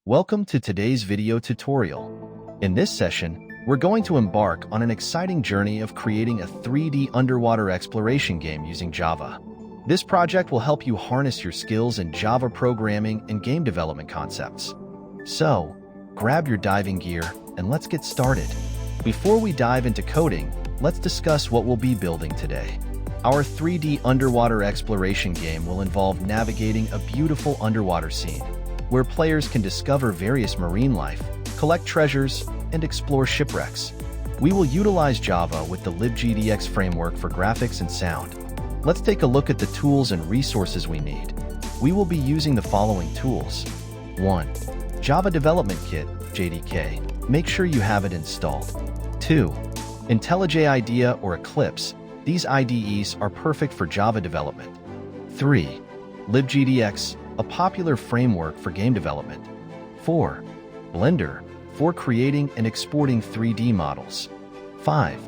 Welcome to today's video tutorial. In this session, we're going to embark on an exciting journey of creating a 3D underwater exploration game using Java. This project will help you harness your skills in Java programming and game development concepts. So, grab your diving gear and let's get started. Before we dive into coding, let's discuss what we'll be building today. Our 3D underwater exploration game will involve navigating a beautiful underwater scene, where players can discover various marine life, collect treasures, and explore shipwrecks. We will utilize Java with the libGDX framework for graphics and sound. Let's take a look at the tools and resources we need. We will be using the following tools. 1. Java Development Kit, JDK. Make sure you have it installed. 2. IntelliJ IDEA or Eclipse. These IDEs are perfect for Java development. 3. libGDX, a popular framework for game development. 4. Blender, for creating and exporting 3D models. 5.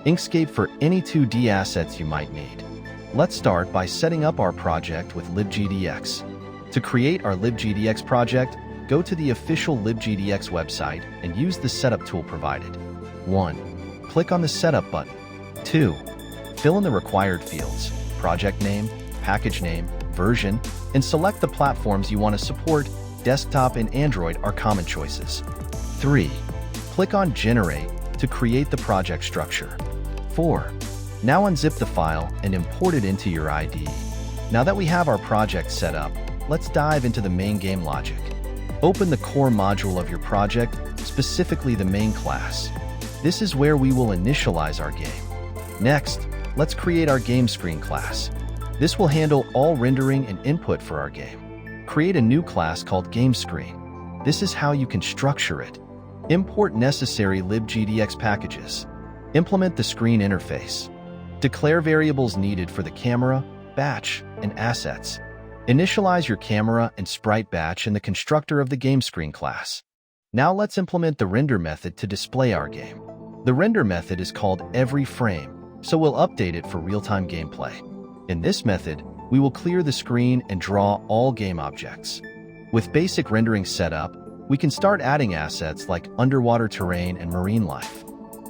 Inkscape for any 2D assets you might need. Let's start by setting up our project with libGDX. To create our libGDX project, go to the official libGDX website and use the setup tool provided. 1. Click on the Setup button. 2. Fill in the required fields, project name, package name, version, and select the platforms you want to support. Desktop and Android are common choices. 3. Click on Generate to create the project structure. 4. Now unzip the file and import it into your IDE. Now that we have our project set up, let's dive into the main game logic. Open the core module of your project, specifically the main class. This is where we will initialize our game. Next, let's create our game screen class. This will handle all rendering and input for our game. Create a new class called GameScreen. This is how you can structure it. Import necessary libGDX packages. Implement the screen interface. Declare variables needed for the camera, batch, and assets. Initialize your camera and sprite batch in the constructor of the GameScreen class. Now let's implement the render method to display our game. The render method is called EveryFrame, so we'll update it for real-time gameplay. In this method, we will clear the screen and draw all game objects. With basic rendering set up, we can start adding assets like underwater terrain and marine life.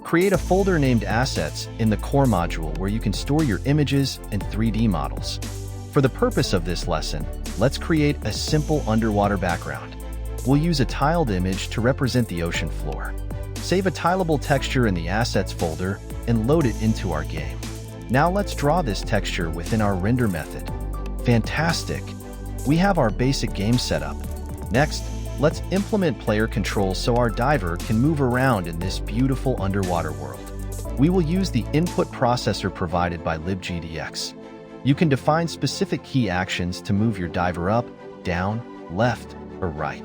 Create a folder named Assets in the core module where you can store your images and 3D models. For the purpose of this lesson, let's create a simple underwater background. We'll use a tiled image to represent the ocean floor. Save a tileable texture in the Assets folder and load it into our game. Now let's draw this texture within our render method. Fantastic! We have our basic game setup. Next, let's implement player controls so our diver can move around in this beautiful underwater world. We will use the input processor provided by libGDX. You can define specific key actions to move your diver up, down, left, or right.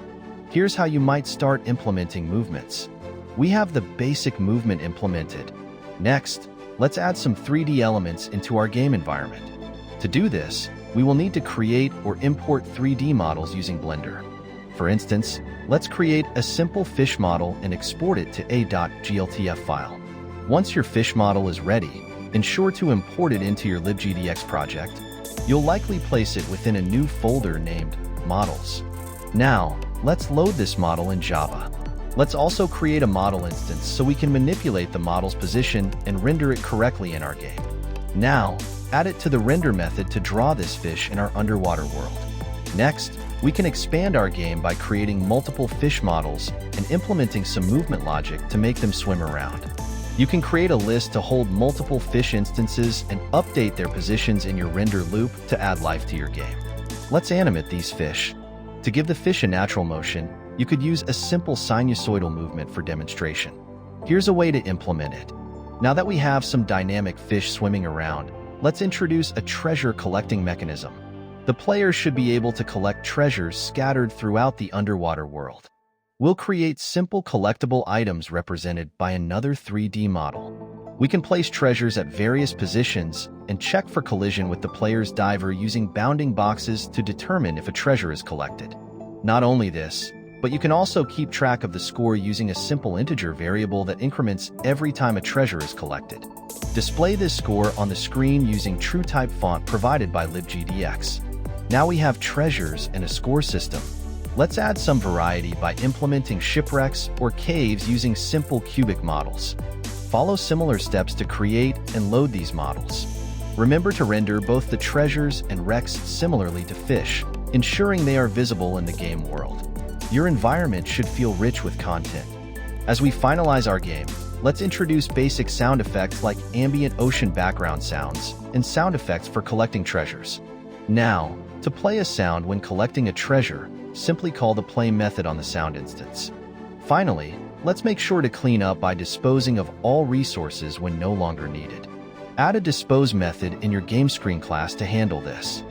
Here's how you might start implementing movements. We have the basic movement implemented. Next, let's add some 3D elements into our game environment. To do this, we will need to create or import 3D models using Blender. For instance, let's create a simple fish model and export it to a.gltf file. Once your fish model is ready, ensure to import it into your libGDX project. You'll likely place it within a new folder named Models. Now, let's load this model in Java. Let's also create a model instance so we can manipulate the model's position and render it correctly in our game. Now, add it to the render method to draw this fish in our underwater world. Next, we can expand our game by creating multiple fish models and implementing some movement logic to make them swim around. You can create a list to hold multiple fish instances and update their positions in your render loop to add life to your game. Let's animate these fish. To give the fish a natural motion, you could use a simple sinusoidal movement for demonstration. Here's a way to implement it. Now that we have some dynamic fish swimming around, let's introduce a treasure collecting mechanism. The players should be able to collect treasures scattered throughout the underwater world. We'll create simple collectible items represented by another 3D model. We can place treasures at various positions and check for collision with the player's diver using bounding boxes to determine if a treasure is collected. Not only this, but you can also keep track of the score using a simple integer variable that increments every time a treasure is collected. Display this score on the screen using TrueType font provided by libGDX. Now we have treasures and a score system. Let's add some variety by implementing shipwrecks or caves using simple cubic models. Follow similar steps to create and load these models. Remember to render both the treasures and wrecks similarly to fish, ensuring they are visible in the game world. Your environment should feel rich with content. As we finalize our game, let's introduce basic sound effects like ambient ocean background sounds and sound effects for collecting treasures. Now, to play a sound when collecting a treasure, simply call the play method on the sound instance. Finally, let's make sure to clean up by disposing of all resources when no longer needed. Add a dispose method in your game screen class to handle this.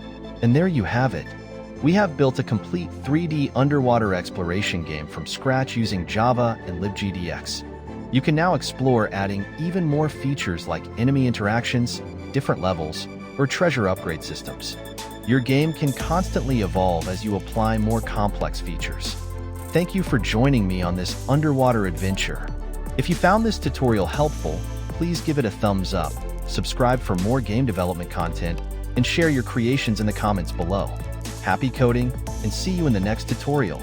And there you have it. We have built a complete 3D underwater exploration game from scratch using Java and libgdx. You can now explore adding even more features like enemy interactions, different levels, or treasure upgrade systems. Your game can constantly evolve as you apply more complex features. Thank you for joining me on this underwater adventure. If you found this tutorial helpful, please give it a thumbs up, subscribe for more game development content, and share your creations in the comments below. Happy coding, and see you in the next tutorial.